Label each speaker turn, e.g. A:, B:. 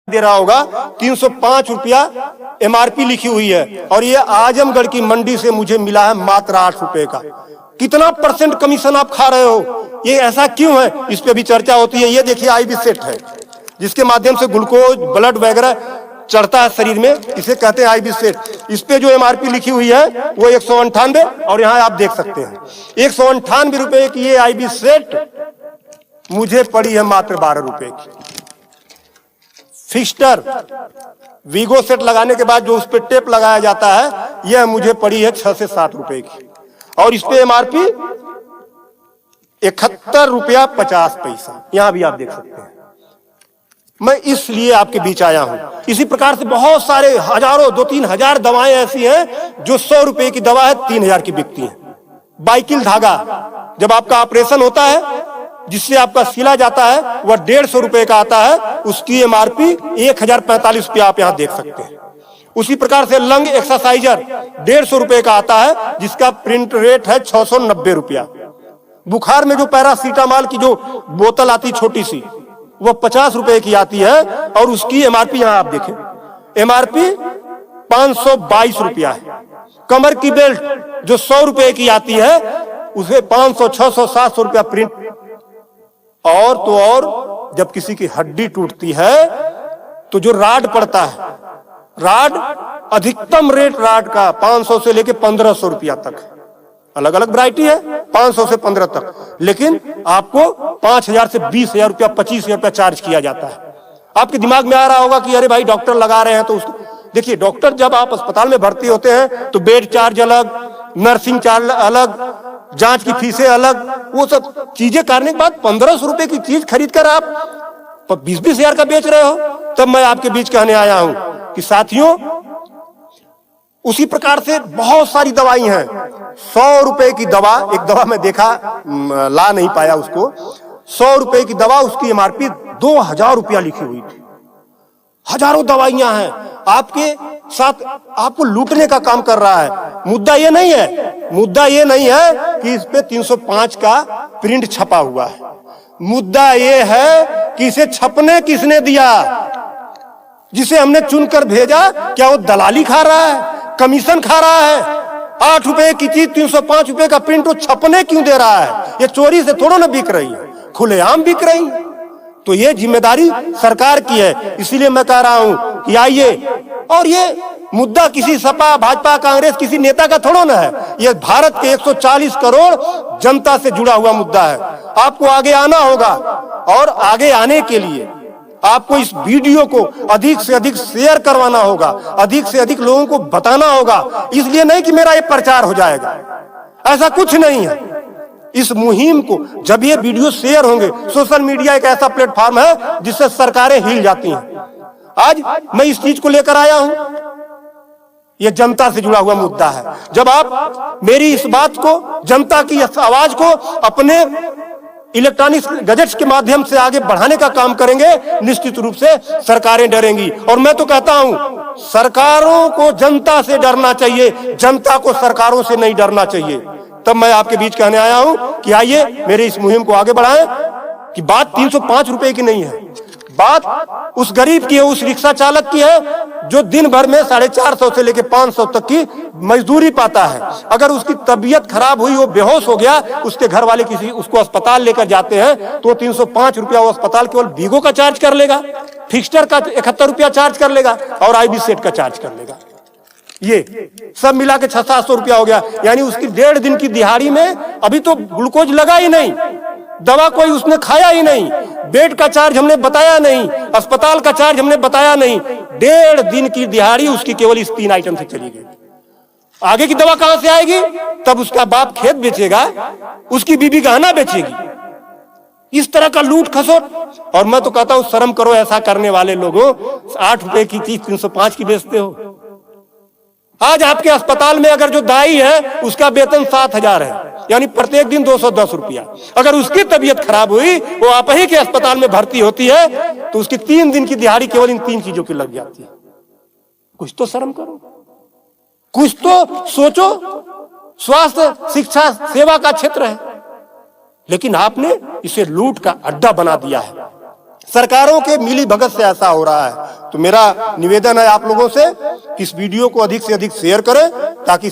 A: दे रहा होगा 305 रुपया एमआरपी लिखी हुई है और ये आजमगढ़ की मंडी से मुझे मिला है मात्र 8 रुपए का। कितना परसेंट कमीशन आप खा रहे हो? ये ऐसा क्यों है? इस पे भी चर्चा होती है। ये देखिए आईबी सेट है जिसके माध्यम से ग्लूकोज ब्लड वगैरह चढ़ता है शरीर में, इसे कहते हैं आईबी सेट। इस पे जो एमआरपी लिखी हुई है वो 198 और यहाँ आप देख सकते हैं 198 रुपए की ये आईबी सेट मुझे पड़ी है मात्र 12 रुपए की। फिक्स्टर वीगो सेट लगाने के बाद जो उस पर टेप लगाया जाता है यह मुझे पड़ी है 6 से 7 रुपए की और इस पे एमआरपी 71 रुपया 50 पैसा। यहां भी आप देख सकते हैं। मैं इसलिए आपके बीच आया हूं। इसी प्रकार से बहुत सारे हजारों 2-3 हजार दवाएं ऐसी हैं जो 100 रुपए की दवा है 3000 की बिकती है। बाइकिल धागा जब आपका ऑपरेशन होता है जिससे आपका सिला जाता है वह 150 रुपए का आता है, उसकी एमआरपी 1045 रुपया आप यहां देख सकते हैं। उसी प्रकार से लंग एक्सरसाइजर 150 रुपए का आता है जिसका प्रिंट रेट है 690 रुपया। बुखार में जो पैरासीटामॉल की जो बोतल आती छोटी सी वह 50 रुपए की आती है और उसकी एमआरपी यहां आप देखें एमआरपी 522 रुपया है। कमर की बेल्ट जो 100 रुपए की आती है उसे 500, 600, 700 रुपया प्रिंट। और तो और जब किसी की हड्डी टूटती है तो जो राड पड़ता है, राड अधिकतम रेट राड का 500 से लेके 1500 रुपया तक, अलग अलग वैरायटी है 500 से 15 तक, लेकिन आपको 5000 से 20,000 रुपया 25,000 रुपया चार्ज किया जाता है। आपके दिमाग में आ रहा होगा कि अरे भाई डॉक्टर लगा रहे हैं तो उसको देखिए, डॉक्टर जब आप अस्पताल में भर्ती होते हैं तो बेड चार्ज अलग, नर्सिंग चार्ज अलग, जांच की फीसें अलग, वो सब चीजें करने के बाद 1500 रुपए की चीज खरीद कर आप 20-20 हजार का बेच रहे हो। तब मैं आपके बीच कहने आया हूं कि साथियों, उसी प्रकार से बहुत सारी दवाई हैं। 100 रुपए की दवा, एक दवा मैं देखा ला नहीं पाया उसको, 100 रुपए की दवा उसकी एमआरपी 2000 रुपया लिखी हुई थी। हजारों दवाइयां हैं आपके साथ, आपको लूटने का काम कर रहा है। मुद्दा ये नहीं है, मुद्दा ये नहीं है कि इस पे 305 का प्रिंट छपा हुआ है। मुद्दा ये है कि इसे छपने किसने दिया? जिसे हमने चुनकर भेजा, क्या वो दलाली खा रहा है, कमीशन खा रहा है? 8 रुपए की चीज 305 रुपए का प्रिंट वो छपने क्यों दे रहा है? ये चोरी से थोड़ा ना बिक रही है, खुलेआम बिक रही है। तो ये जिम्मेदारी सरकार की है। इसीलिए मैं कह रहा हूं कि आइए, और ये मुद्दा किसी सपा, भाजपा, कांग्रेस किसी नेता का थोड़ा ना है, ये भारत के 140 करोड़ जनता से जुड़ा हुआ मुद्दा है। आपको आगे आना होगा और आगे आने के लिए आपको इस वीडियो को अधिक से अधिक शेयर करवाना होगा, अधिक से अधिक लोगों को बताना होगा। इसलिए नहीं कि मेरा ये प्रचार हो जाएगा, ऐसा कुछ नहीं है। इस मुहिम को जब ये वीडियो शेयर होंगे, सोशल मीडिया एक ऐसा प्लेटफॉर्म है जिससे सरकारें हिल जाती हैं। आज मैं इस चीज को लेकर आया हूं, यह जनता से जुड़ा हुआ मुद्दा है। जब आप मेरी इस बात को, जनता की इस आवाज को अपने इलेक्ट्रॉनिक गैजेट्स के माध्यम से आगे बढ़ाने का काम करेंगे, निश्चित रूप से सरकारें डरेंगी। और मैं तो कहता हूं, सरकारों को जनता से डरना चाहिए, जनता को सरकारों से नहीं डरना चाहिए। तब मैं आपके बीच कहने आया हूं कि आइए मेरे इस मुहिम को आगे बढ़ाएं। कि बात 305 रुपए की नहीं है, बात उस गरीब की है, उस रिक्शा चालक की है जो दिन भर में 450 से लेकर 500 तक की मजदूरी पाता है। अगर उसकी तबीयत खराब हुई, वो बेहोश हो गया, उसके घर वाले किसी उसको अस्पताल लेकर जाते हैं तो 305 रुपया वो अस्पताल केवल वीगो का चार्ज कर लेगा, फिक्स्टर का 71 रुपया चार्ज कर लेगा और आईबी सेट का चार्ज कर लेगा। ये सब मिला के 600-700 रुपया हो गया। यानी उसकी 1.5 दिन की दिहाड़ी में अभी तो ग्लूकोज लगा ही नहीं, दवा कोई उसने खाया ही नहीं, बेड का चार्ज हमने बताया नहीं, अस्पताल का चार्ज हमने बताया नहीं। 1.5 दिन की दिहाड़ी उसकी केवल इस 3 आइटम से चली गई। आगे की दवा कहां से आएगी? तब उसका बाप खेत बेचेगा, उसकी बीबी गहना बेचेगी। इस तरह का लूट खसोट। और मैं तो कहता हूं शर्म करो ऐसा करने वाले लोगों। 8 रुपए की चीज 305 की बेचते हो। आज आपके अस्पताल में अगर जो दाई है उसका वेतन 7,000 है, यानी प्रत्येक दिन 210 रुपया। अगर उसकी तबीयत खराब हुई, वो आप ही के अस्पताल में भर्ती होती है तो उसकी 3 दिन की दिहाड़ी केवल इन 3 चीजों की लग जाती है। कुछ तो शर्म करो, कुछ तो सोचो। स्वास्थ्य, शिक्षा, सेवा का क्षेत्र है, लेकिन आपने इसे लूट का अड्डा बना दिया है। सरकारों के मिली भगत से ऐसा हो रहा है। तो मेरा निवेदन है आप लोगों से कि इस वीडियो को अधिक से अधिक शेयर करें ताकि